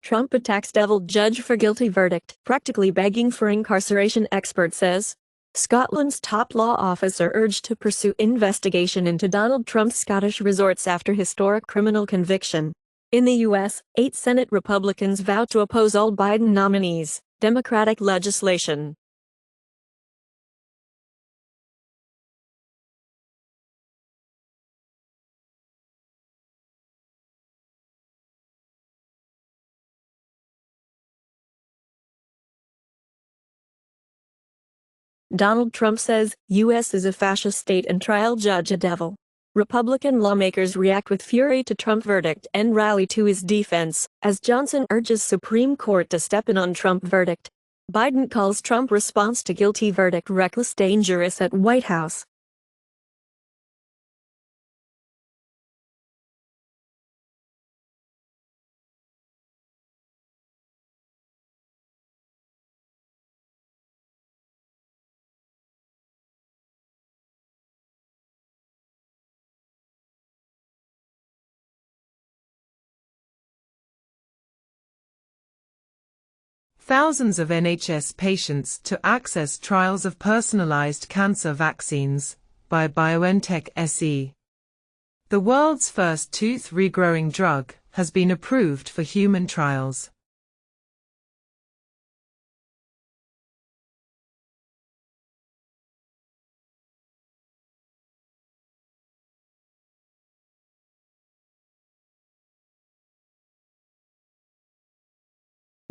Trump attacks devil judge for guilty verdict, practically begging for incarceration, expert says. Scotland's top law officer urged to pursue investigation into Donald Trump's Scottish resorts after historic criminal conviction. In the U.S., 8 Senate Republicans vow to oppose all Biden nominees' Democratic legislation. Donald Trump says U.S. is a fascist state and trial judge a devil. Republican lawmakers react with fury to Trump verdict and rally to his defense, as Johnson urges Supreme Court to step in on Trump verdict. Biden calls Trump response to guilty verdict reckless, dangerous at White House. Thousands of NHS patients to access trials of personalized cancer vaccines by BioNTech SE. The world's first tooth regrowing drug has been approved for human trials.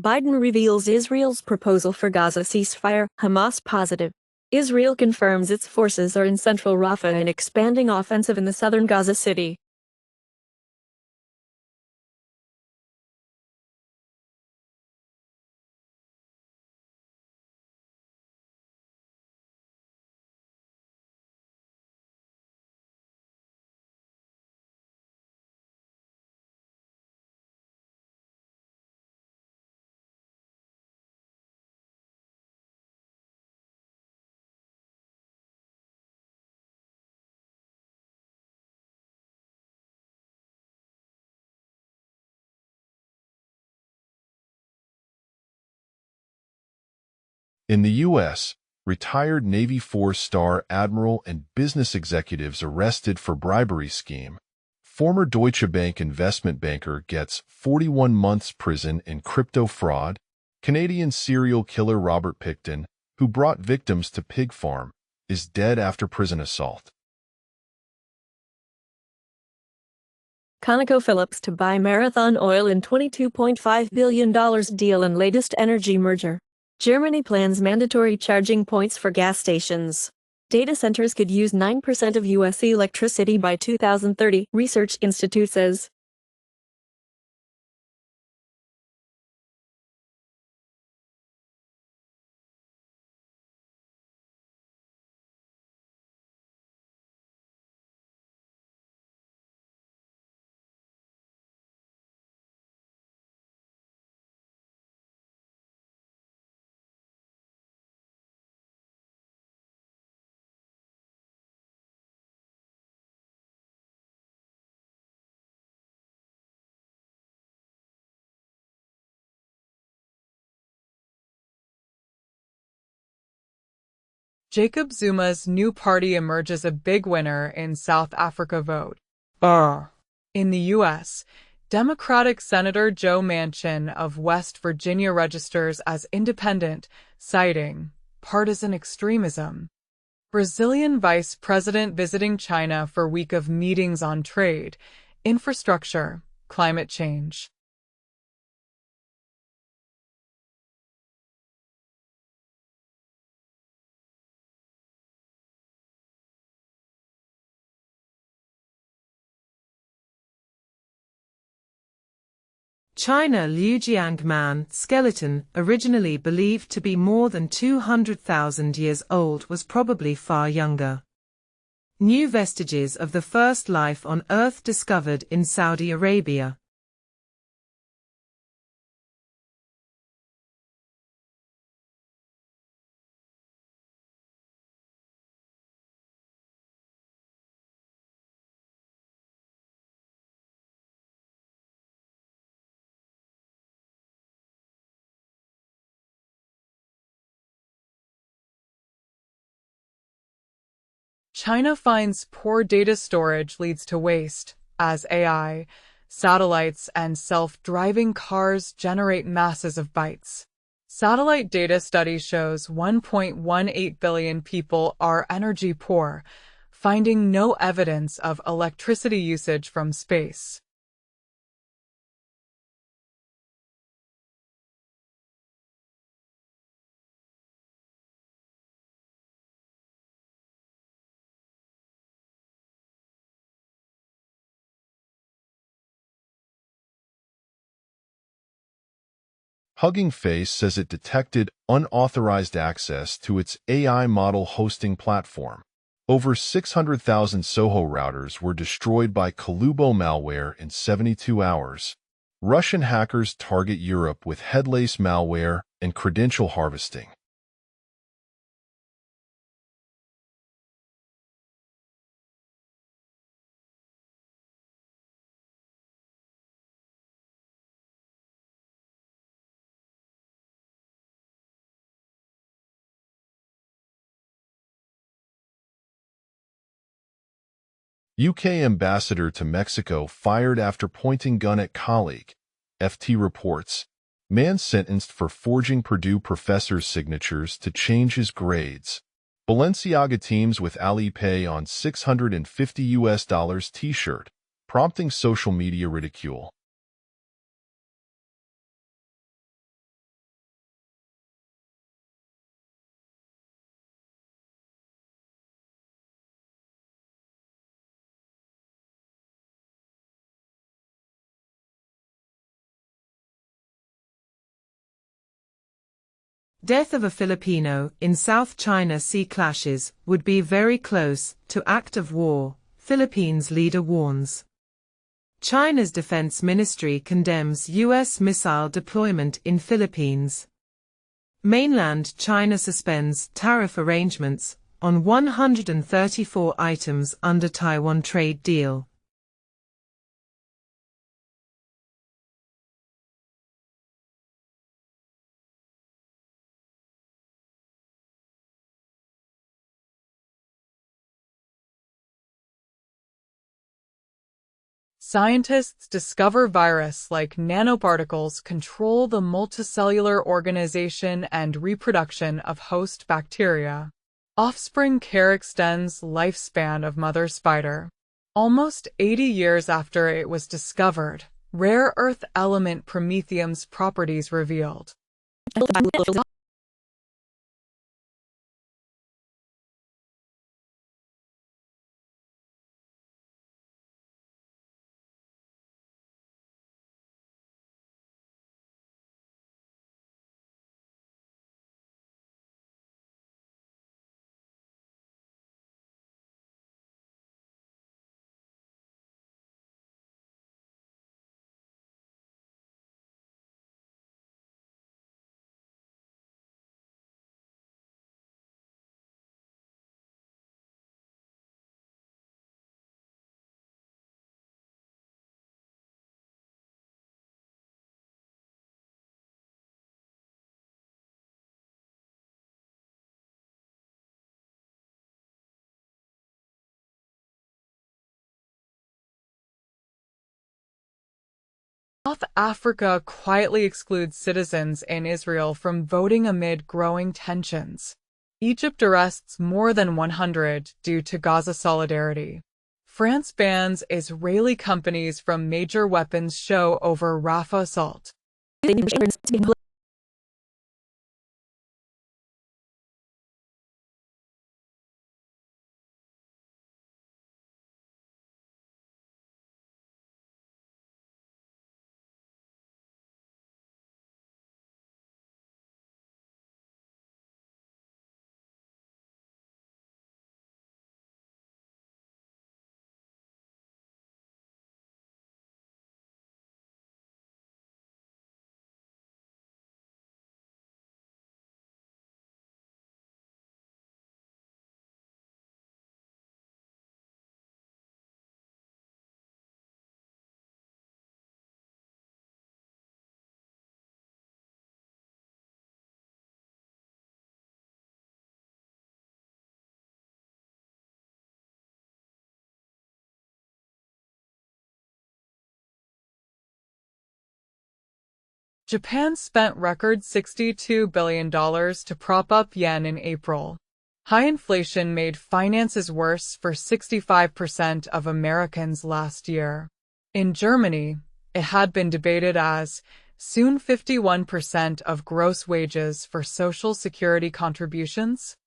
Biden reveals Israel's proposal for Gaza ceasefire, Hamas positive. Israel confirms its forces are in central Rafah and expanding offensive in the southern Gaza city. In the U.S., retired Navy four-star admiral and business executives arrested for bribery scheme. Former Deutsche Bank investment banker gets 41 months prison in crypto fraud. Canadian serial killer Robert Pickton, who brought victims to pig farm, is dead after prison assault. ConocoPhillips to buy Marathon Oil in $22.5 billion deal in latest energy merger. Germany plans mandatory charging points for gas stations. Data centers could use 9% of U.S. electricity by 2030, Research Institute says. Jacob Zuma's new party emerges a big winner in South Africa vote. In the U.S., Democratic Senator Joe Manchin of West Virginia registers as independent, citing partisan extremism. Brazilian Vice President visiting China for week of meetings on trade, infrastructure, climate change. China Liu Jiangman skeleton, originally believed to be more than 200,000 years old, was probably far younger. New vestiges of the first life on Earth discovered in Saudi Arabia. China finds poor data storage leads to waste, as AI, satellites, and self-driving cars generate masses of bytes. Satellite data study shows 1.18 billion people are energy poor, finding no evidence of electricity usage from space. Hugging Face says it detected unauthorized access to its AI model hosting platform. Over 600,000 Soho routers were destroyed by Colubo malware in 72 hours. Russian hackers target Europe with headlace malware and credential harvesting. UK ambassador to Mexico fired after pointing gun at colleague. FT reports. Man sentenced for forging Purdue professor's signatures to change his grades. Balenciaga teams with Alipay on $650 t-shirt, prompting social media ridicule. Death of a Filipino in South China Sea clashes would be very close to act of war, Philippines leader warns. China's defense ministry condemns U.S. missile deployment in Philippines. Mainland China suspends tariff arrangements on 134 items under Taiwan trade deal. Scientists discover virus like nanoparticles control the multicellular organization and reproduction of host bacteria. Offspring care extends lifespan of mother spider. Almost 80 years after it was discovered, rare earth element promethium's properties revealed. South Africa quietly excludes citizens in Israel from voting amid growing tensions. Egypt arrests more than 100 due to Gaza solidarity. France bans Israeli companies from major weapons show over Rafah assault. Japan spent record $62 billion to prop up yen in April. High inflation made finances worse for 65% of Americans last year. In Germany, it had been debated as soon 51% of gross wages for Social Security contributions.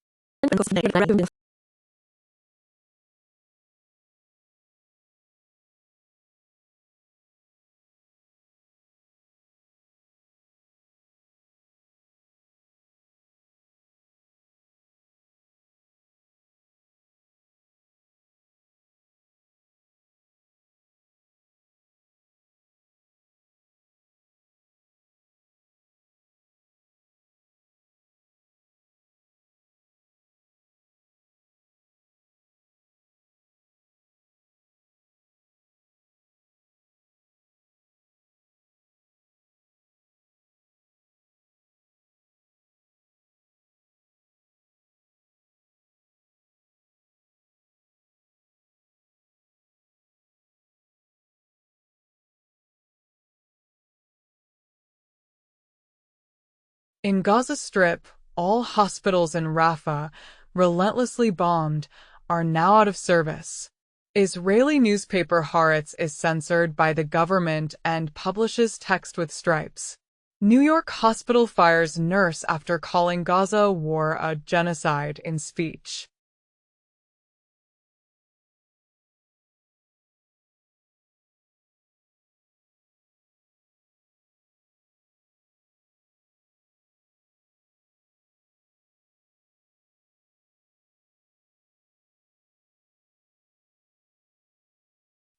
In Gaza Strip, all hospitals in Rafah, relentlessly bombed, are now out of service. Israeli newspaper Haaretz is censored by the government and publishes text with stripes. New York hospital fires nurse after calling Gaza war a genocide in speech.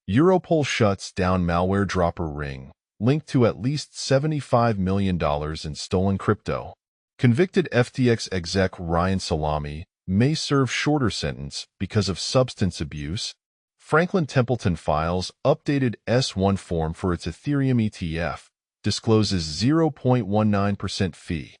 Europol shuts down malware dropper ring, linked to at least $75 million in stolen crypto. Convicted FTX exec Ryan Salami may serve shorter sentence because of substance abuse. Franklin Templeton files updated S1 form for its Ethereum ETF, discloses 0.19% fee.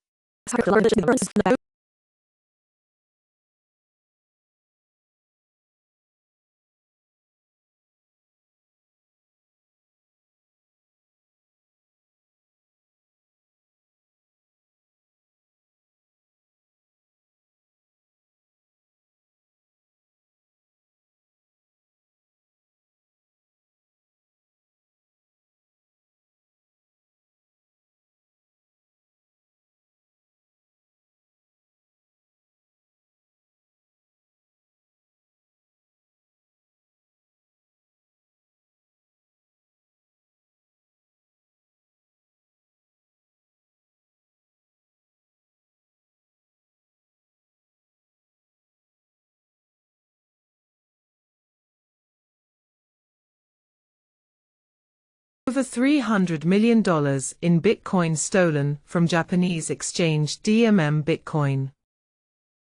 Over $300 million in Bitcoin stolen from Japanese exchange DMM Bitcoin.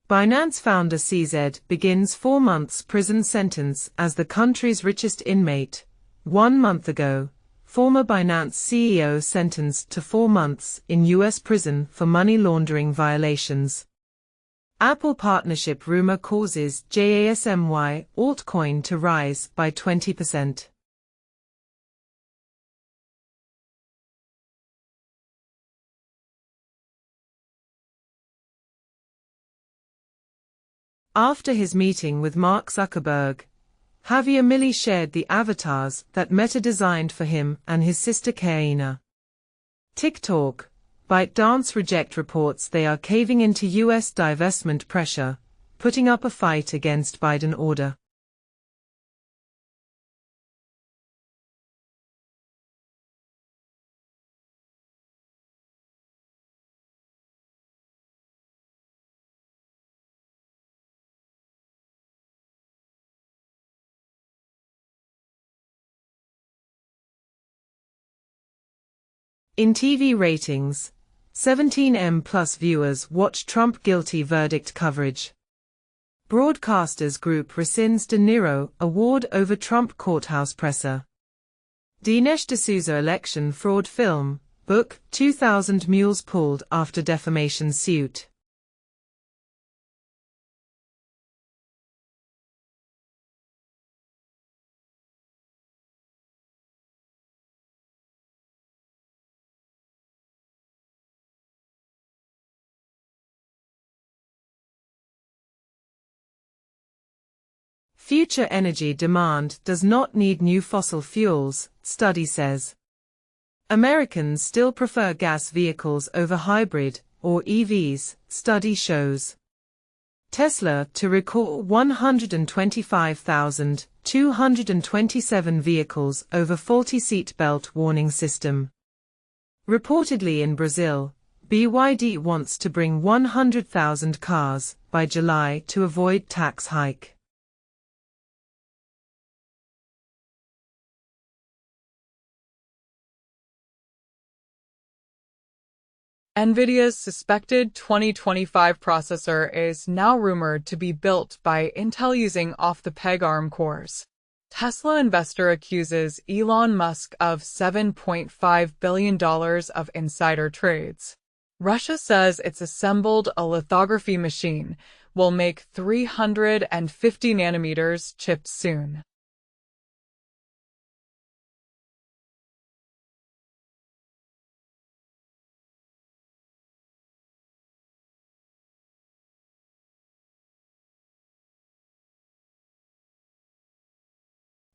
Binance founder CZ begins 4 months prison sentence as the country's richest inmate. 1 month ago, former Binance CEO sentenced to 4 months in U.S. prison for money laundering violations. Apple partnership rumor causes JASMY altcoin to rise by 20%. After his meeting with Mark Zuckerberg, Javier Milei shared the avatars that Meta designed for him and his sister Kaina. TikTok, ByteDance reject reports they are caving into U.S. divestment pressure, putting up a fight against Biden order. In TV ratings, 17M plus viewers watch Trump guilty verdict coverage. Broadcasters group rescinds De Niro award over Trump courthouse presser. Dinesh D'Souza election fraud film, book, 2,000 mules pulled after defamation suit. Future energy demand does not need new fossil fuels, study says. Americans still prefer gas vehicles over hybrid, or EVs, study shows. Tesla to recall 125,227 vehicles over faulty seatbelt warning system. Reportedly in Brazil, BYD wants to bring 100,000 cars by July to avoid tax hike. NVIDIA's suspected 2025 processor is now rumored to be built by Intel using off-the-peg ARM cores. Tesla investor accuses Elon Musk of $7.5 billion of insider trades. Russia says it's assembled a lithography machine, will make 350 nanometers chips soon.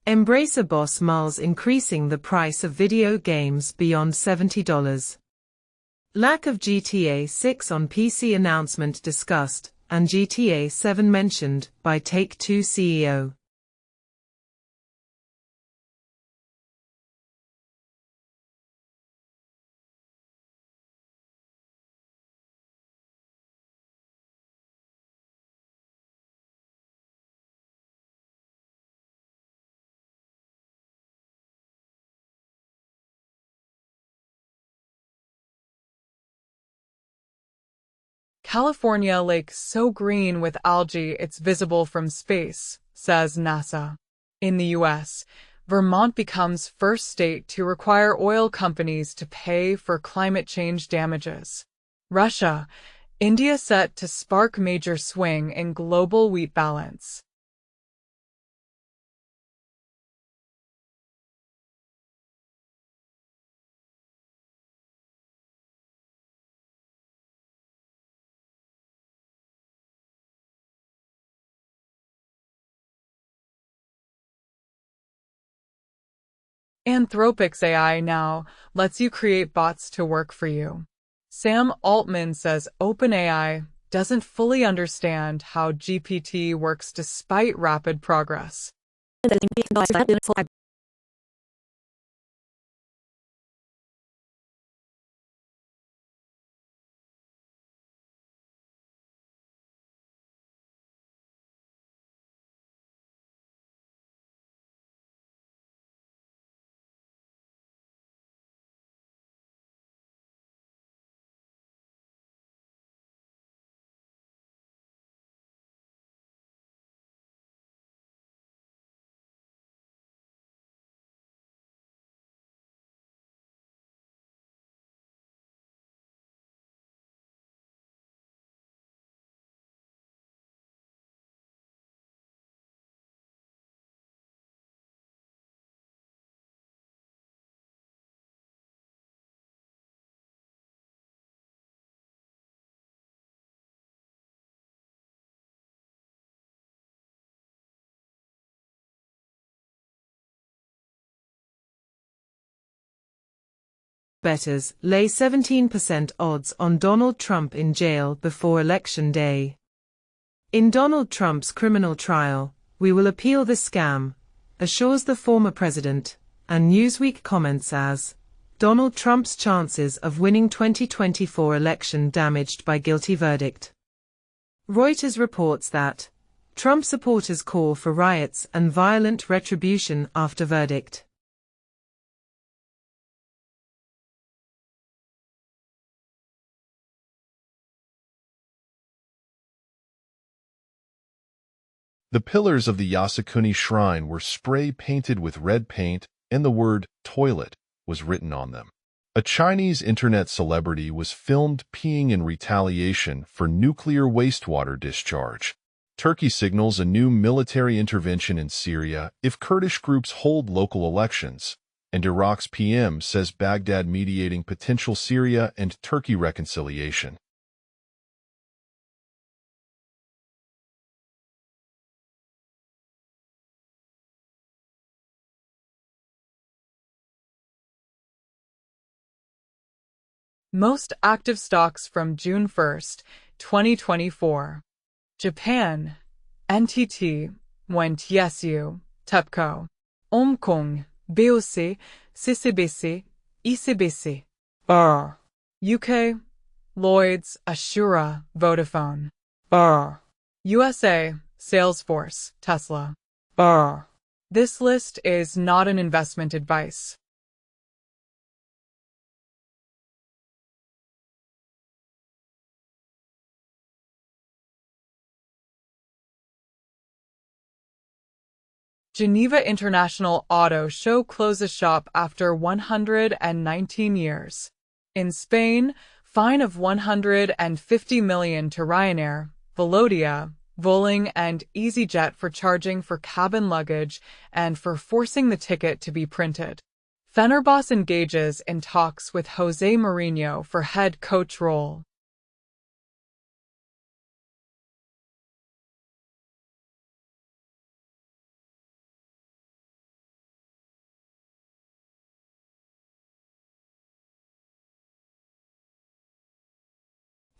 Embracer boss mulls increasing the price of video games beyond $70. Lack of GTA 6 on PC announcement discussed, and GTA 7 mentioned by Take-Two CEO. California lake so green with algae it's visible from space, says NASA. In the U.S., Vermont becomes first state to require oil companies to pay for climate change damages. Russia, India set to spark major swing in global wheat balance. Anthropic's AI now lets you create bots to work for you. Sam Altman says OpenAI doesn't fully understand how GPT works despite rapid progress. Bettors lay 17% odds on Donald Trump in jail before Election Day. In Donald Trump's criminal trial, we will appeal the scam, assures the former president, and Newsweek comments as, Donald Trump's chances of winning 2024 election damaged by guilty verdict. Reuters reports that Trump supporters call for riots and violent retribution after verdict. The pillars of the Yasukuni shrine were spray-painted with red paint, and the word toilet was written on them. A Chinese internet celebrity was filmed peeing in retaliation for nuclear wastewater discharge. Turkey signals a new military intervention in Syria if Kurdish groups hold local elections, and Iraq's PM says Baghdad mediating potential Syria and Turkey reconciliation. Most active stocks from June 1st, 2024. Japan. NTT. Went TSU. TEPCO. Hongkong. BOC. CCBC. ECBC. UK. Lloyds. Assura. Vodafone. USA. Salesforce. Tesla. This list is not an investment advice. Geneva International Auto Show closes shop after 119 years. In Spain, fine of 150 million to Ryanair, Velodia, Vueling and EasyJet for charging for cabin luggage and for forcing the ticket to be printed. Fenerbahce engages in talks with Jose Mourinho for head coach role.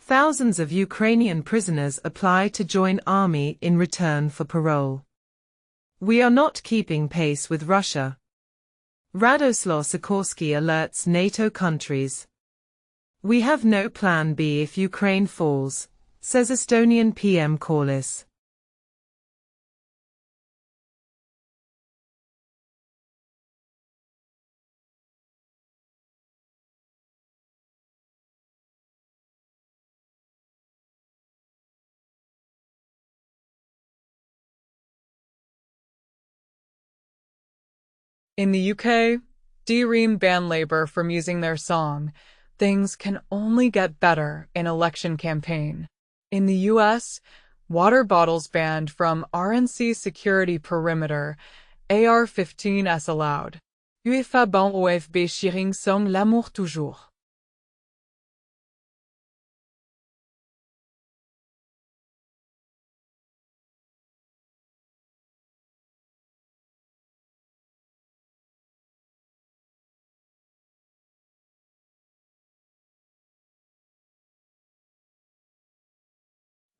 Thousands of Ukrainian prisoners apply to join army in return for parole. We are not keeping pace with Russia. Radoslaw Sikorski alerts NATO countries. We have no plan B if Ukraine falls, says Estonian PM Korlis. In the UK, DREAM banned Labour from using their song, Things Can Only Get Better, in election campaign. In the US, water bottles banned from RNC security perimeter, AR-15s allowed. UEFA ban OFB Shiring Song L'amour toujours.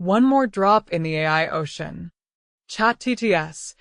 One more drop in the AI ocean. ChatTTS.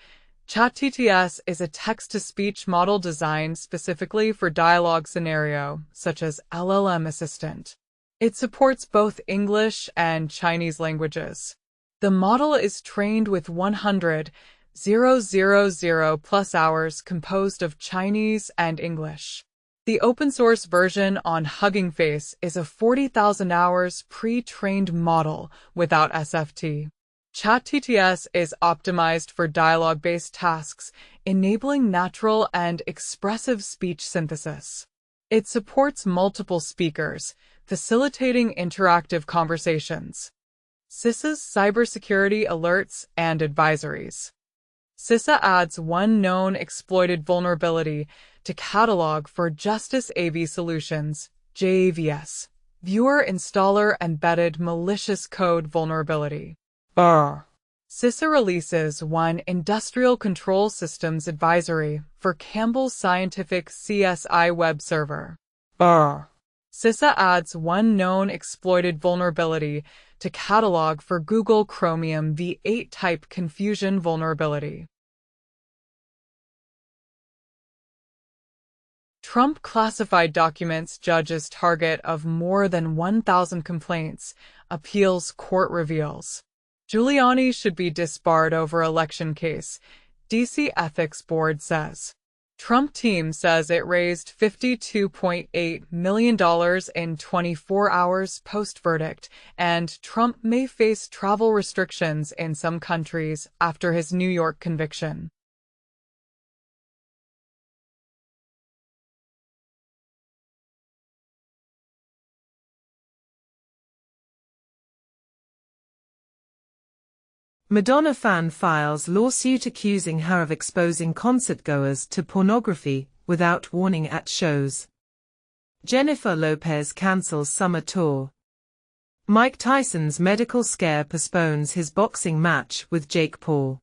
ChatTTS is a text-to-speech model designed specifically for dialogue scenario, such as LLM Assistant. It supports both English and Chinese languages. The model is trained with 100,000 plus hours composed of Chinese and English. The open-source version on Hugging Face is a 40,000 hours pre-trained model without SFT. ChatTTS is optimized for dialogue-based tasks, enabling natural and expressive speech synthesis. It supports multiple speakers, facilitating interactive conversations. CISA's cybersecurity alerts and advisories. CISA adds one known exploited vulnerability to catalog for Justice AV Solutions, JAVS. Viewer Installer Embedded Malicious Code Vulnerability. CISA releases one Industrial Control Systems Advisory for Campbell Scientific CSI web server. CISA adds one known exploited vulnerability to catalog for Google Chromium V8 type confusion vulnerability. Trump classified documents judges target of more than 1,000 complaints, appeals court reveals. Giuliani should be disbarred over election case, DC Ethics Board says. Trump team says it raised $52.8 million in 24 hours post-verdict, and Trump may face travel restrictions in some countries after his New York conviction. Madonna fan files lawsuit accusing her of exposing concertgoers to pornography without warning at shows. Jennifer Lopez cancels summer tour. Mike Tyson's medical scare postpones his boxing match with Jake Paul.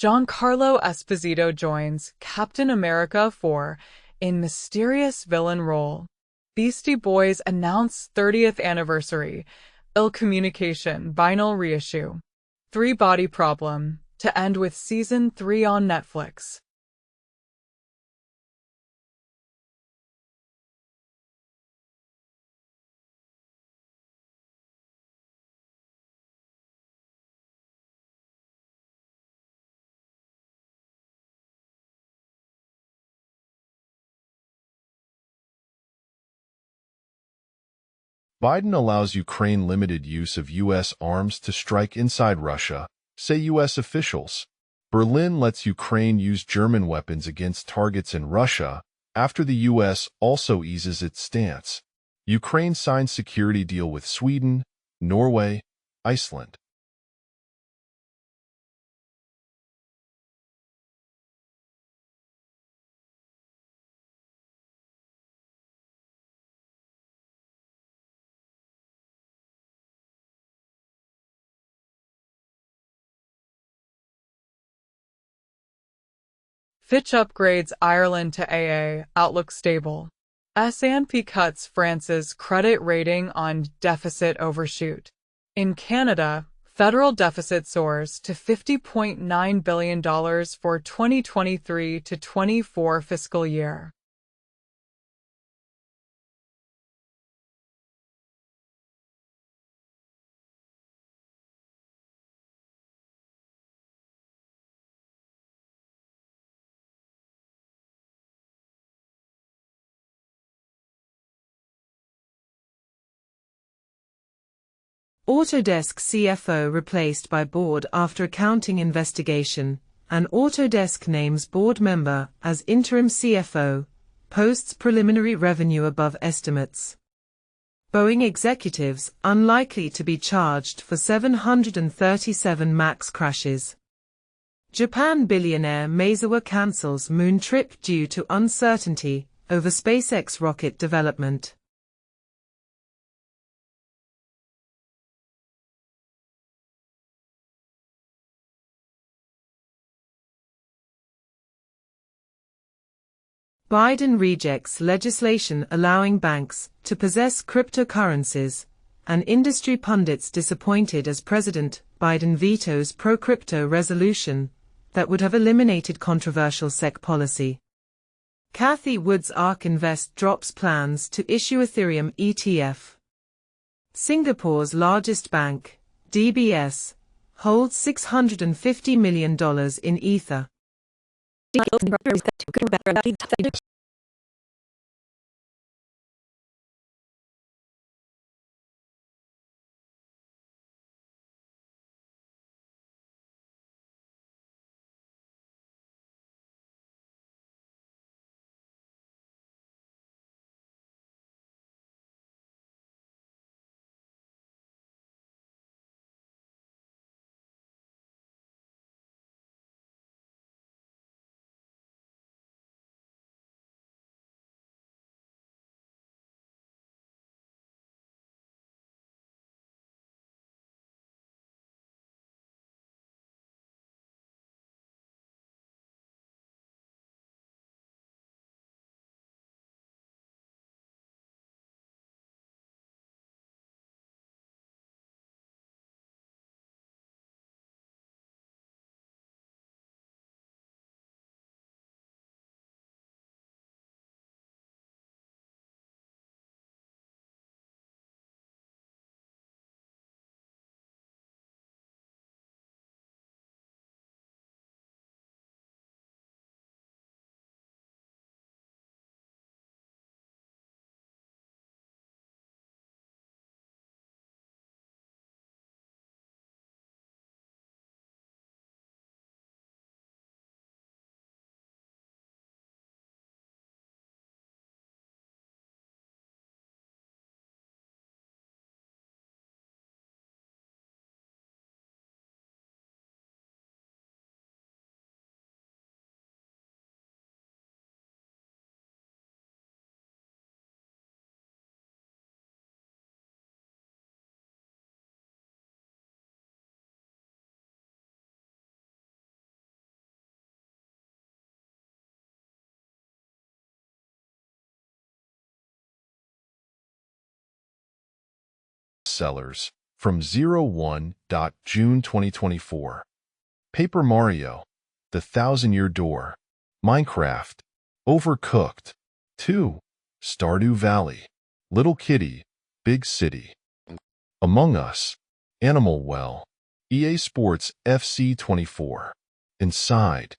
Giancarlo Esposito joins Captain America 4 in mysterious villain role. Beastie Boys announce 30th anniversary. Ill Communication vinyl reissue. 3 Body Problem to end with Season 3 on Netflix. Biden allows Ukraine limited use of U.S. arms to strike inside Russia, say U.S. officials. Berlin lets Ukraine use German weapons against targets in Russia after the U.S. also eases its stance. Ukraine signs security deal with Sweden, Norway, Iceland. Fitch upgrades Ireland to AA, outlook stable. S&P cuts France's credit rating on deficit overshoot. In Canada, federal deficit soars to $50.9 billion for 2023 to 24 fiscal year. Autodesk CFO replaced by board after accounting investigation, and Autodesk names board member as interim CFO, posts preliminary revenue above estimates. Boeing executives unlikely to be charged for 737 MAX crashes. Japan billionaire Maezawa cancels moon trip due to uncertainty over SpaceX rocket development. Biden rejects legislation allowing banks to possess cryptocurrencies, and industry pundits disappointed as President Biden vetoes pro-crypto resolution that would have eliminated controversial SEC policy. Cathie Wood's ARK Invest drops plans to issue Ethereum ETF. Singapore's largest bank, DBS, holds $650 million in Ether. Sellers from 01. June 2024. Paper Mario, The Thousand-Year Door, Minecraft, Overcooked, 2, Stardew Valley, Little Kitty, Big City, Among Us, Animal Well, EA Sports FC 24, Inside.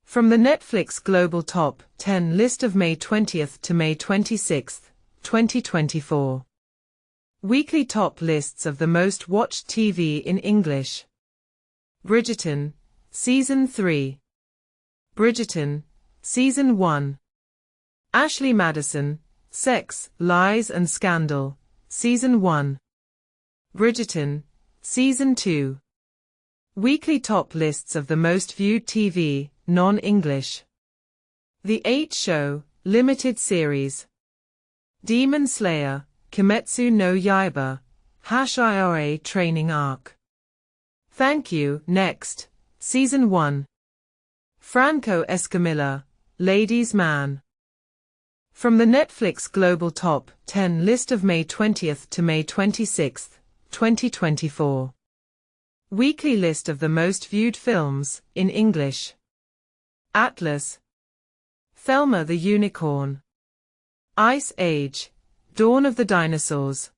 From the Netflix Global Top 10 list of May 20th to May 26th, 2024. Weekly top lists of the most watched TV in English. Bridgerton, Season 3. Bridgerton, Season 1. Ashley Madison, Sex, Lies and Scandal, Season 1. Bridgerton, Season 2. Weekly top lists of the most viewed TV, non-English. The 8 Show, Limited Series. Demon Slayer, Kimetsu no Yaiba, #IRA Training Arc. Thank You, Next, Season 1. Franco Escamilla, Ladies' Man. From the Netflix Global Top 10 list of May 20th to May 26th, 2024. Weekly list of the most viewed films, in English. Atlas. Thelma the Unicorn. Ice Age, Dawn of the Dinosaurs.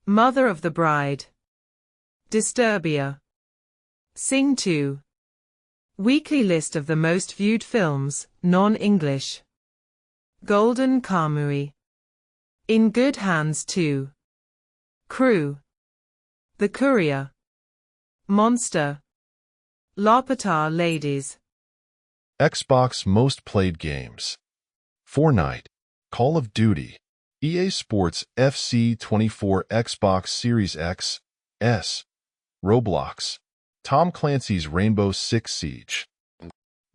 Mother of the Bride. Disturbia. Sing 2. Weekly list of the most viewed films, non-English. Golden Kamuy. In Good Hands 2. Crew. The Courier. Monster. Larpata Ladies. Xbox Most Played Games. Fortnite, Call of Duty, EA Sports FC 24, Xbox Series X, S, Roblox, Tom Clancy's Rainbow Six Siege.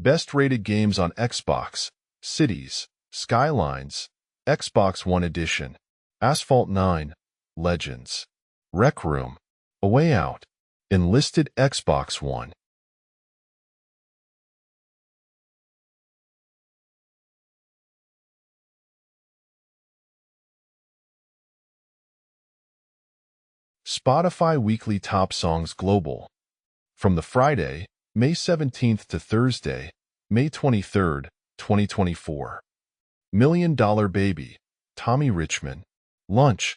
Best rated games on Xbox: Cities, Skylines, Xbox One Edition, Asphalt 9, Legends, Rec Room, A Way Out, Enlisted. Xbox One. Spotify Weekly Top Songs Global. From the Friday, May 17th to Thursday, May 23rd, 2024. $Million Baby, Tommy Richmond. Lunch,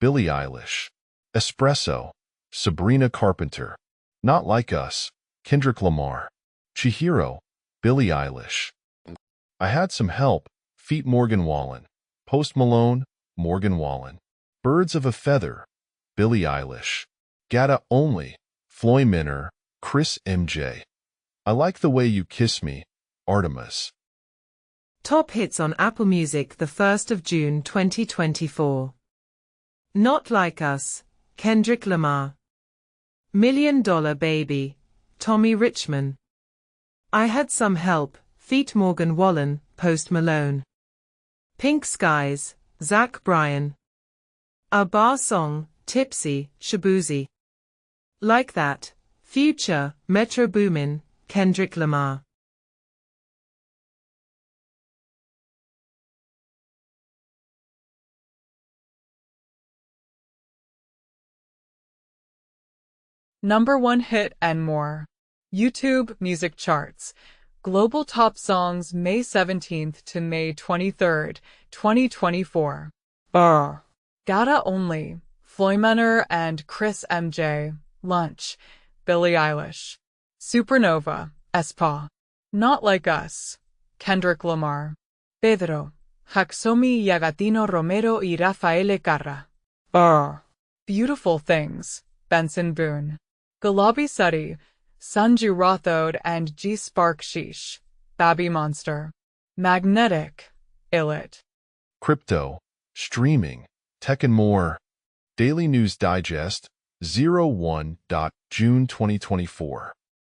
Billie Eilish. Espresso, Sabrina Carpenter. Not Like Us, Kendrick Lamar. Chihiro, Billie Eilish. I Had Some Help, feat. Morgan Wallen. Post Malone, Morgan Wallen. Birds of a Feather, Billie Eilish. Gata Only, Floy Minor, Chris MJ. I Like the Way You Kiss Me, Artemis. Top hits on Apple Music the 1st of June 2024. Not Like Us, Kendrick Lamar. $1 Million Baby, Tommy Richmond. I Had Some Help, feat. Morgan Wallen, Post Malone. Pink Skies, Zach Bryan. A Bar Song, Tipsy, Shabuzi. Like That, Future, Metro Boomin, Kendrick Lamar. Number 1 hit and more. YouTube Music Charts. Global Top Songs May 17th to May 23rd, 2024. Gata Only, Floy Minor and Chris MJ. Lunch, Billie Eilish. Supernova, Espa. Not Like Us, Kendrick Lamar. Pedro, Jacksomi Yagatino Romero y Rafaele Carra. Beautiful Things, Benson Boone. Gulabi Suddy, Sanju Rathod and G Spark Sheesh. Babby Monster. Magnetic, Illit. Crypto, Streaming, Tech and More. Daily News Digest, 01. June 2024.